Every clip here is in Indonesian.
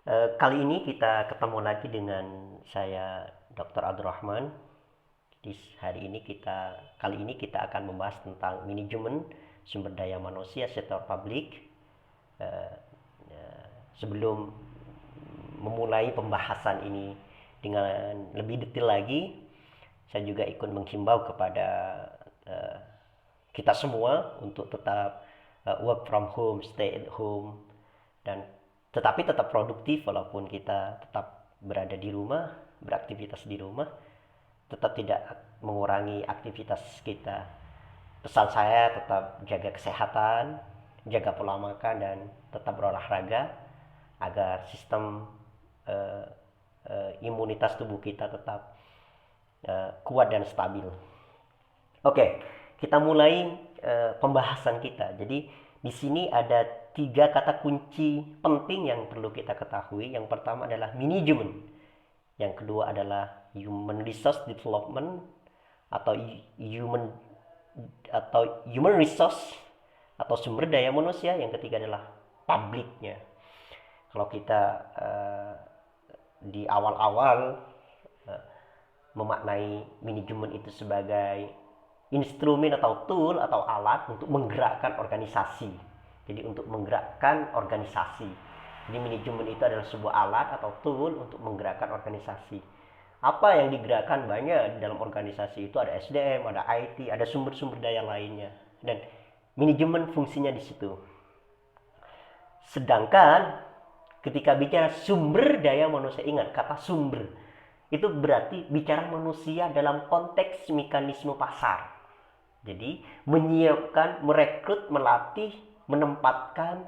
Kali ini kita ketemu lagi dengan saya Dr. Abdurrahman. Di kali ini kita akan membahas tentang manajemen sumber daya manusia sektor publik. Eh, Sebelum memulai pembahasan ini dengan lebih detail lagi, saya juga ikut menghimbau kepada eh, kita semua untuk tetap work from home, stay at home, dan tetapi tetap produktif walaupun kita tetap berada di rumah, beraktivitas di rumah, tetap tidak mengurangi aktivitas kita. Pesan saya tetap jaga kesehatan, jaga pola makan, dan tetap berolahraga agar sistem eh, imunitas tubuh kita tetap kuat dan stabil. Oke, kita mulai pembahasan kita. Jadi di sini ada tiga kata kunci penting yang perlu kita ketahui. Yang pertama adalah manajemen, yang kedua adalah human resource development atau human human resource atau sumber daya manusia. Yang ketiga adalah publiknya. Kalau kita di awal-awal memaknai manajemen itu sebagai instrumen atau tool atau alat untuk menggerakkan organisasi. Jadi untuk menggerakkan organisasi. Jadi manajemen itu adalah sebuah alat atau tool untuk menggerakkan organisasi. Apa yang digerakkan banyak di dalam organisasi itu ada SDM, ada IT, ada sumber-sumber daya lainnya. Dan manajemen fungsinya di situ. Sedangkan ketika bicara sumber daya manusia, ingat kata sumber. Itu berarti bicara manusia dalam konteks mekanisme pasar. Jadi menyiapkan, merekrut, melatih, menempatkan,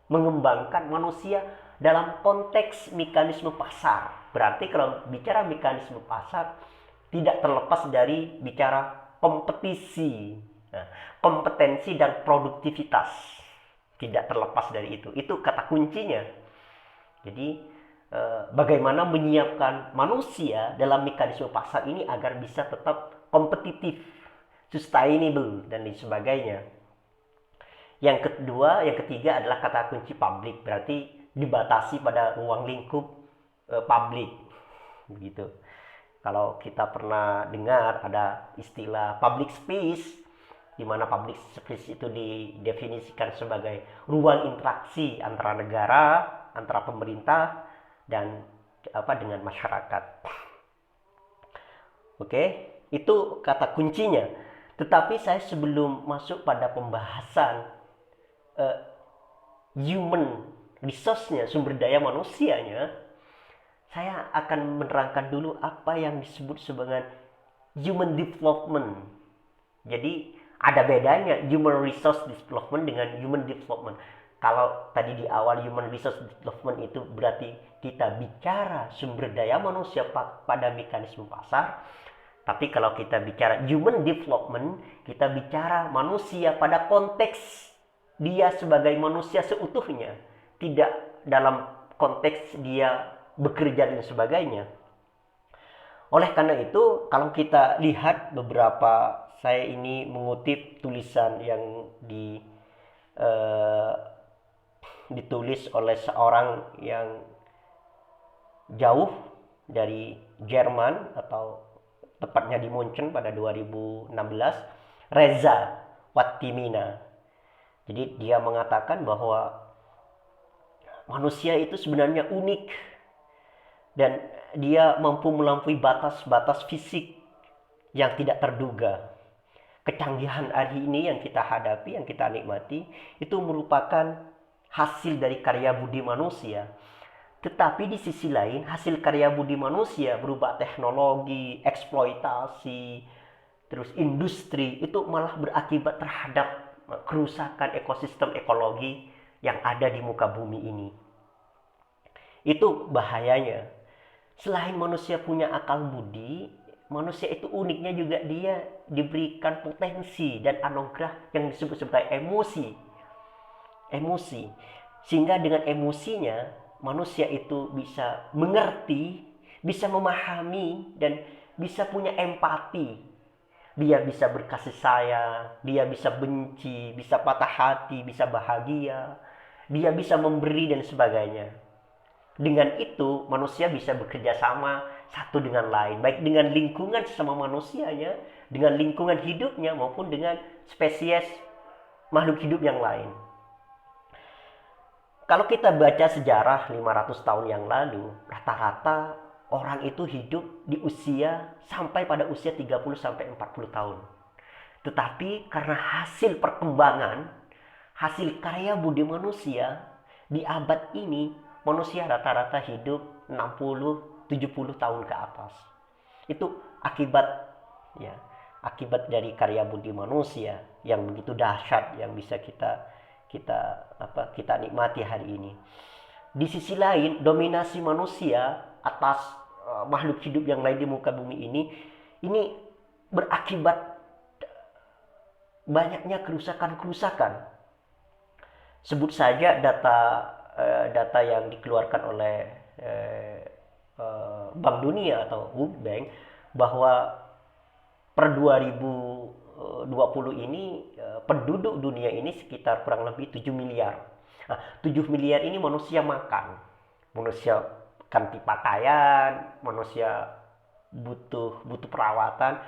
mengembangkan manusia dalam konteks mekanisme pasar. Berarti kalau bicara mekanisme pasar tidak terlepas dari bicara kompetisi, nah, kompetensi dan produktivitas. Tidak terlepas dari itu. Itu kata kuncinya. Jadi bagaimana menyiapkan manusia dalam mekanisme pasar ini agar bisa tetap kompetitif, sustainable, dan lain sebagainya. Yang ketiga adalah kata kunci publik, berarti dibatasi pada ruang lingkup publik, begitu. Kalau kita pernah dengar ada istilah public space, di mana public space itu didefinisikan sebagai ruang interaksi antara negara, antara pemerintah, dan dengan masyarakat. Oke, itu kata kuncinya. Tetapi saya sebelum masuk pada pembahasan uh, human resource-nya, sumber daya manusianya, saya akan menerangkan dulu apa yang disebut sebagai human development. Jadi ada bedanya human resource development dengan human development. Kalau tadi di awal human resource development itu berarti kita bicara sumber daya manusia pada mekanisme pasar. Tapi kalau kita bicara human development, kita bicara manusia pada konteks dia sebagai manusia seutuhnya. Tidak dalam konteks dia bekerja dan sebagainya. Oleh karena itu, kalau kita lihat beberapa, saya ini mengutip tulisan yang ditulis oleh seorang yang jauh dari Jerman atau tepatnya di Munchen pada 2016, Reza Wattimina. Jadi dia mengatakan bahwa manusia itu sebenarnya unik dan dia mampu melampaui batas-batas fisik yang tidak terduga. Kecanggihan hari ini yang kita hadapi, yang kita nikmati, itu merupakan hasil dari karya budi manusia. Tetapi di sisi lain, hasil karya budi manusia berupa teknologi, eksploitasi, terus industri, itu malah berakibat terhadap kerusakan ekosistem ekologi yang ada di muka bumi ini. Itu bahayanya. Selain manusia punya akal budi, manusia itu uniknya juga dia diberikan potensi dan anugerah yang disebut sebagai emosi. Emosi. Sehingga dengan emosinya, manusia itu bisa mengerti, bisa memahami, dan bisa punya empati. Dia bisa berkasih sayang, dia bisa benci, bisa patah hati, bisa bahagia, dia bisa memberi dan sebagainya. Dengan itu manusia bisa bekerja sama satu dengan lain, baik dengan lingkungan sesama manusianya, dengan lingkungan hidupnya maupun dengan spesies makhluk hidup yang lain. Kalau kita baca sejarah 500 tahun yang lalu, rata-rata orang itu hidup di usia sampai pada usia 30 sampai 40 tahun. Tetapi karena hasil perkembangan, hasil karya budi manusia, di abad ini manusia rata-rata hidup 60-70 tahun ke atas. Itu akibat ya, akibat dari karya budi manusia yang begitu dahsyat yang bisa kita kita nikmati hari ini. Di sisi lain, dominasi manusia atas makhluk hidup yang lain di muka bumi ini berakibat banyaknya kerusakan-kerusakan. Sebut saja data yang dikeluarkan oleh Bank Dunia atau World Bank bahwa per 2020 ini penduduk dunia ini sekitar kurang lebih 7 miliar. Nah, 7 miliar ini manusia makan. Manusia ganti pakaian, manusia butuh perawatan,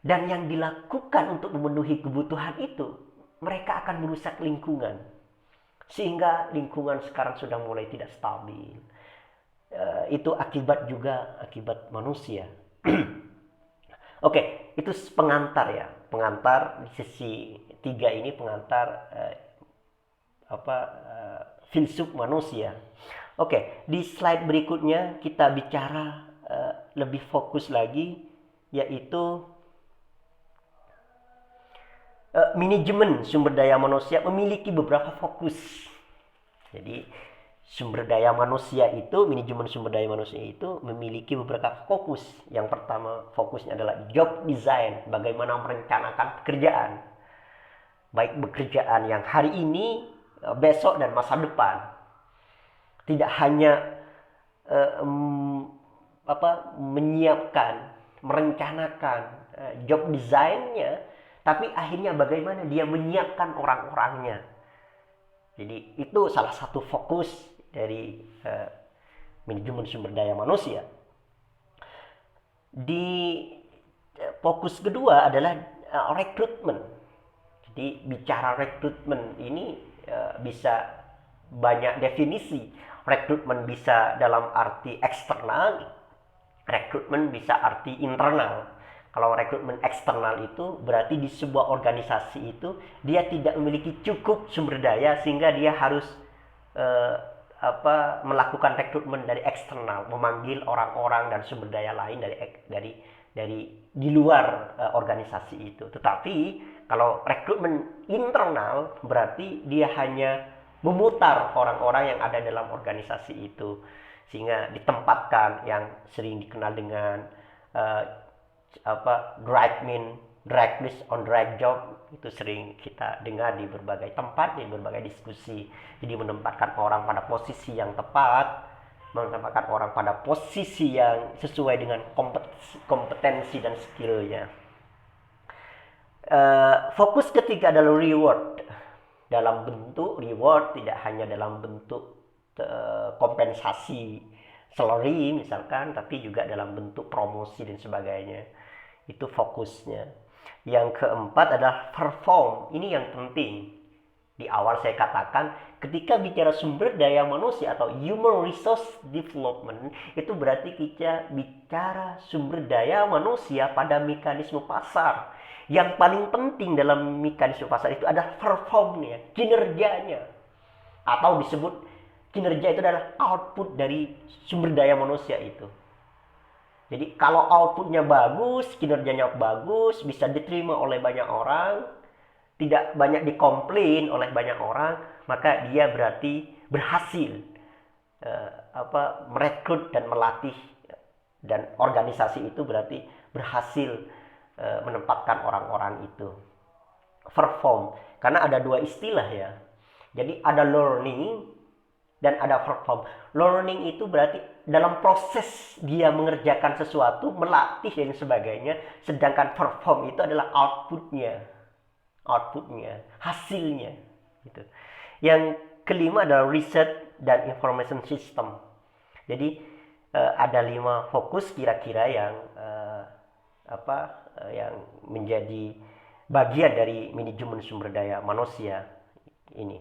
dan yang dilakukan untuk memenuhi kebutuhan itu, mereka akan merusak lingkungan. Sehingga lingkungan sekarang sudah mulai tidak stabil. Itu akibat manusia. Oke, itu pengantar ya. Pengantar di sisi 3 ini pengantar filsuf manusia. Oke, di slide berikutnya kita bicara lebih fokus lagi, yaitu manajemen sumber daya manusia memiliki beberapa fokus. Jadi manajemen sumber daya manusia itu memiliki beberapa fokus. Yang pertama fokusnya adalah job design, bagaimana merencanakan pekerjaan. Baik pekerjaan yang hari ini, besok, dan masa depan. Tidak hanya menyiapkan, merencanakan job design-nya, tapi akhirnya bagaimana dia menyiapkan orang-orangnya. Jadi itu salah satu fokus dari manajemen sumber daya manusia. Di fokus kedua adalah rekrutmen. Jadi bicara rekrutmen ini bisa banyak definisi. Rekrutmen bisa dalam arti eksternal, rekrutmen bisa arti internal. Kalau rekrutmen eksternal itu berarti di sebuah organisasi itu dia tidak memiliki cukup sumber daya sehingga dia harus melakukan rekrutmen dari eksternal, memanggil orang-orang dan sumber daya lain dari di luar organisasi itu. Tetapi kalau rekrutmen internal berarti dia hanya memutar orang-orang yang ada dalam organisasi itu sehingga ditempatkan yang sering dikenal dengan drag list on drag job, itu sering kita dengar di berbagai tempat, di berbagai diskusi. Jadi menempatkan orang pada posisi yang tepat, menempatkan orang pada posisi yang sesuai dengan kompetensi dan skillnya. Fokus ketiga adalah reward. Dalam bentuk reward, tidak hanya dalam bentuk kompensasi salary misalkan, tapi juga dalam bentuk promosi dan sebagainya. Itu fokusnya. Yang keempat adalah perform. Ini yang penting. Di awal saya katakan, ketika bicara sumber daya manusia atau human resource development, itu berarti kita bicara sumber daya manusia pada mekanisme pasar. Yang paling penting dalam mekanisme pasar itu adalah performnya, kinerjanya. Atau disebut kinerja itu adalah output dari sumber daya manusia itu. Jadi kalau outputnya bagus, kinerjanya bagus, bisa diterima oleh banyak orang, tidak banyak dikomplain oleh banyak orang, maka dia berarti berhasil merekrut dan melatih, dan organisasi itu berarti berhasil menempatkan orang-orang itu. Perform, karena ada dua istilah ya. Jadi ada learning dan ada perform. Learning itu berarti dalam proses dia mengerjakan sesuatu, melatih dan sebagainya. Sedangkan perform itu adalah outputnya, hasilnya. Gitu. Yang kelima adalah research dan information system. Jadi ada 5 fokus kira-kira yang yang menjadi bagian dari manajemen sumber daya manusia ini.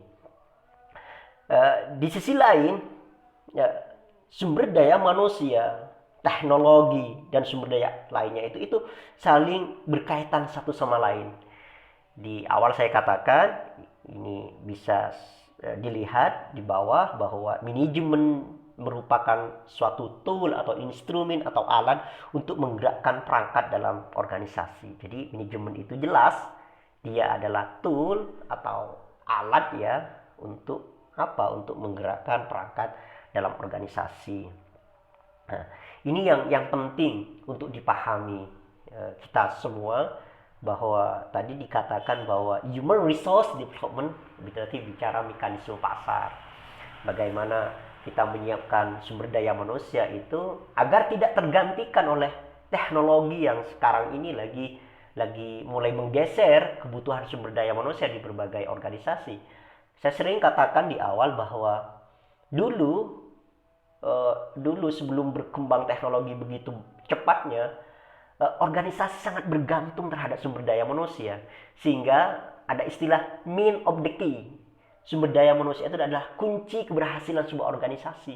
Di sisi lain, ya, sumber daya manusia, teknologi dan sumber daya lainnya itu saling berkaitan satu sama lain. Di awal saya katakan ini bisa dilihat di bawah bahwa manajemen merupakan suatu tool atau instrumen atau alat untuk menggerakkan perangkat dalam organisasi. Jadi manajemen itu jelas dia adalah tool atau alat ya untuk apa? Untuk menggerakkan perangkat dalam organisasi. Nah, ini yang penting untuk dipahami kita semua, bahwa tadi dikatakan bahwa human resource development berarti bicara mekanisme pasar. Bagaimana kita menyiapkan sumber daya manusia itu agar tidak tergantikan oleh teknologi yang sekarang ini lagi mulai menggeser kebutuhan sumber daya manusia di berbagai organisasi. Saya sering katakan di awal bahwa dulu sebelum berkembang teknologi begitu cepatnya, organisasi sangat bergantung terhadap sumber daya manusia, sehingga ada istilah mean of the key. Sumber daya manusia itu adalah kunci keberhasilan sebuah organisasi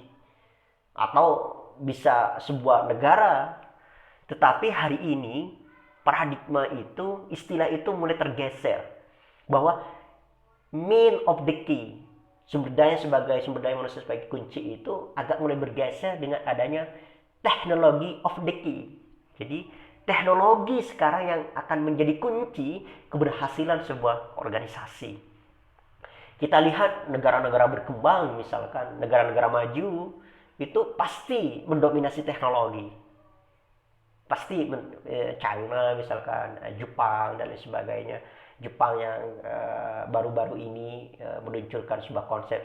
atau bisa sebuah negara. Tetapi hari ini paradigma itu, istilah itu mulai tergeser, bahwa mean of the key, sumber daya manusia sebagai kunci itu agak mulai bergeser dengan adanya teknologi of the key. Jadi teknologi sekarang yang akan menjadi kunci keberhasilan sebuah organisasi. Kita lihat negara-negara berkembang, misalkan negara-negara maju, itu pasti mendominasi teknologi. Pasti China misalkan, Jepang dan lain sebagainya. Jepang yang baru-baru ini meluncurkan sebuah konsep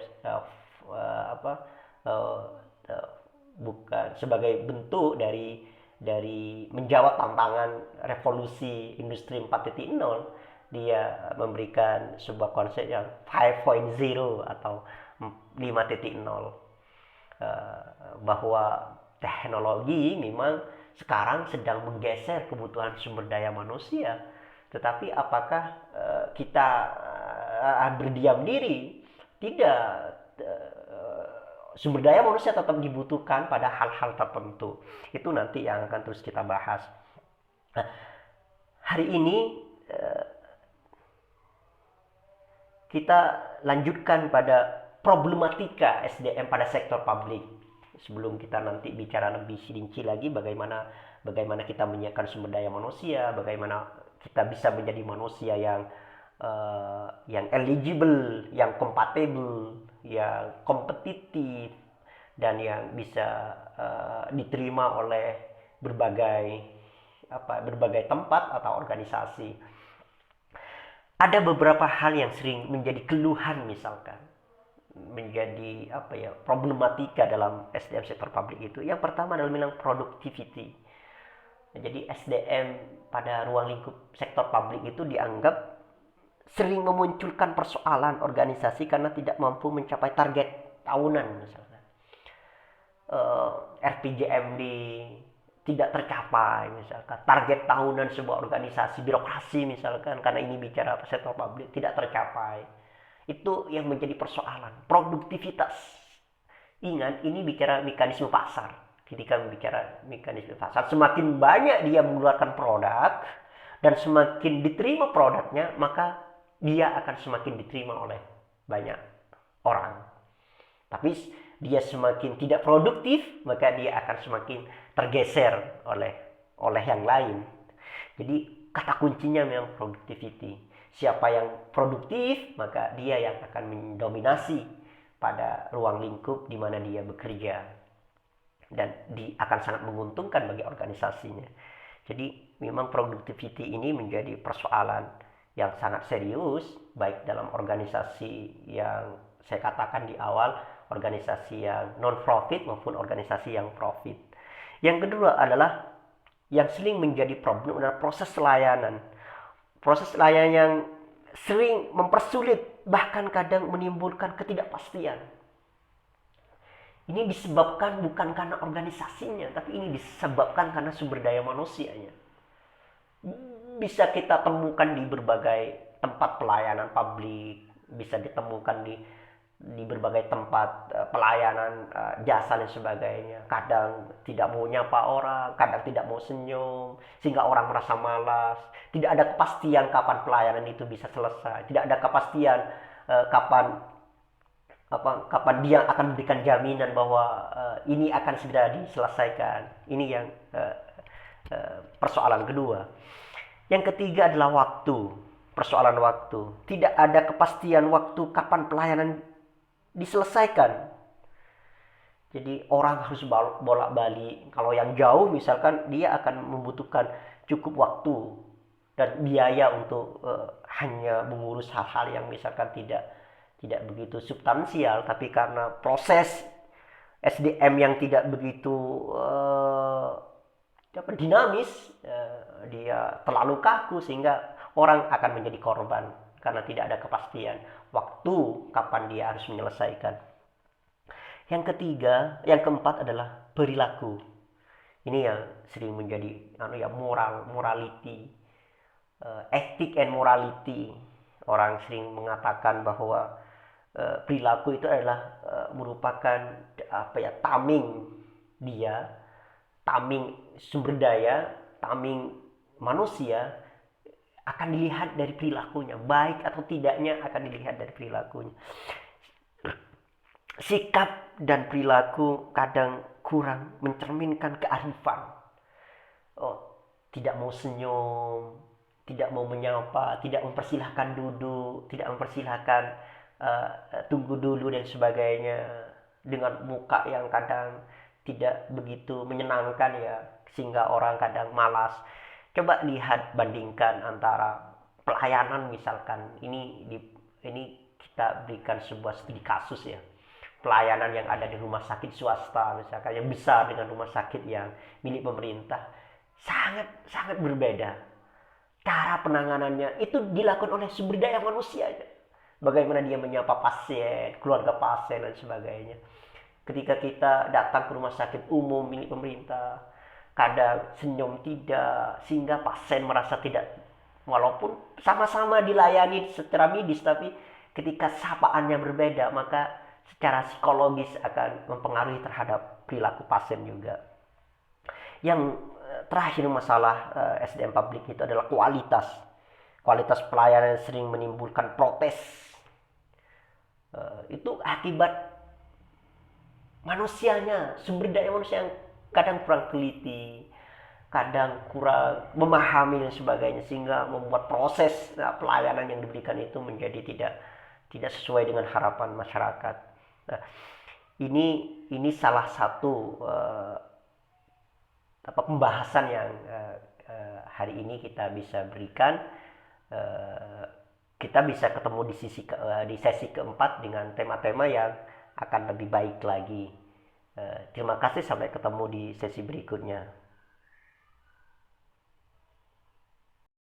bukan sebagai bentuk dari menjawab tantangan revolusi industri 4.0, dia memberikan sebuah konsep yang 5.0 atau 5.0, bahwa teknologi memang sekarang sedang menggeser kebutuhan sumber daya manusia. Tetapi apakah kita berdiam diri? Tidak. Sumber daya manusia tetap dibutuhkan pada hal-hal tertentu. Itu nanti yang akan terus kita bahas. Nah, hari ini kita lanjutkan pada problematika SDM pada sektor publik. Sebelum kita nanti bicara lebih rinci lagi bagaimana kita menyiapkan sumber daya manusia, bagaimana kita bisa menjadi manusia yang eligible, yang kompatibel, yang kompetitif, dan yang bisa diterima oleh berbagai tempat atau organisasi. Ada beberapa hal yang sering menjadi keluhan, misalkan menjadi problematika dalam SDM sektor publik itu. Yang pertama adalah bilang productivity. Jadi SDM pada ruang lingkup sektor publik itu dianggap sering memunculkan persoalan organisasi karena tidak mampu mencapai target tahunan, misalnya RPJMD tidak tercapai, misalkan target tahunan sebuah organisasi birokrasi misalkan, karena ini bicara sektor publik, tidak tercapai. Itu yang menjadi persoalan. Produktivitas, ingat ini bicara mekanisme pasar. Ketika bicara mekanisme pasar, semakin banyak dia mengeluarkan produk dan semakin diterima produknya, maka dia akan semakin diterima oleh banyak orang. Tapi dia semakin tidak produktif, maka dia akan semakin tergeser oleh yang lain. Jadi kata kuncinya memang productivity. Siapa yang produktif, maka dia yang akan mendominasi pada ruang lingkup di mana dia bekerja, dan akan sangat menguntungkan bagi organisasinya. Jadi memang productivity ini menjadi persoalan yang sangat serius, baik dalam organisasi yang saya katakan di awal, organisasi yang non-profit maupun organisasi yang profit. Yang kedua adalah yang sering menjadi problem adalah proses layanan. Proses layanan yang sering mempersulit, bahkan kadang menimbulkan ketidakpastian. Ini disebabkan bukan karena organisasinya, tapi ini disebabkan karena sumber daya manusianya. Bisa kita temukan di berbagai tempat pelayanan publik, bisa ditemukan di berbagai tempat pelayanan jasa dan sebagainya. Kadang tidak mau nyapa orang, kadang tidak mau senyum, sehingga orang merasa malas. Tidak ada kepastian kapan pelayanan itu bisa selesai. Tidak ada kepastian kapan dia akan memberikan jaminan bahwa ini akan segera diselesaikan. Ini yang persoalan kedua. Yang ketiga adalah waktu. Persoalan waktu. Tidak ada kepastian waktu kapan pelayanan diselesaikan. Jadi orang harus bolak-balik. Kalau yang jauh misalkan dia akan membutuhkan cukup waktu dan biaya untuk hanya mengurus hal-hal yang misalkan tidak begitu substansial, tapi karena proses SDM yang tidak begitu dinamis, dia terlalu kaku sehingga orang akan menjadi korban karena tidak ada kepastian waktu kapan dia harus menyelesaikan. Yang ketiga, yang keempat adalah perilaku. Ini yang sering menjadi morality, ethic and morality. Orang sering mengatakan bahwa perilaku itu adalah merupakan taming sumber daya, taming manusia akan dilihat dari perilakunya, baik atau tidaknya akan dilihat dari perilakunya. Sikap dan perilaku kadang kurang mencerminkan kearifan. Tidak mau senyum, tidak mau menyapa, tidak mempersilahkan duduk, tidak mempersilahkan tunggu dulu dan sebagainya, dengan muka yang kadang tidak begitu menyenangkan ya, sehingga orang kadang malas. Coba lihat, bandingkan antara pelayanan misalkan, ini kita berikan sebuah studi kasus ya, pelayanan yang ada di rumah sakit swasta misalkan yang besar dengan rumah sakit yang milik pemerintah, sangat berbeda. Cara penanganannya itu dilakukan oleh sumber daya manusia. Bagaimana dia menyapa pasien, keluarga pasien dan sebagainya. Ketika kita datang ke rumah sakit umum milik pemerintah, kadang senyum tidak, sehingga pasien merasa tidak, walaupun sama-sama dilayani secara medis, tapi ketika sapaannya berbeda, maka secara psikologis akan mempengaruhi terhadap perilaku pasien juga. Yang terakhir masalah SDM publik itu adalah kualitas. Kualitas pelayanan sering menimbulkan protes. Itu akibat manusianya, sumber daya manusia yang kadang kurang teliti, kadang kurang memahami dan sebagainya, sehingga membuat proses pelayanan yang diberikan itu menjadi tidak sesuai dengan harapan masyarakat. Nah, ini salah satu pembahasan yang hari ini kita bisa berikan. Kita bisa ketemu di sesi keempat dengan tema-tema yang akan lebih baik lagi. Terima kasih, sampai ketemu di sesi berikutnya.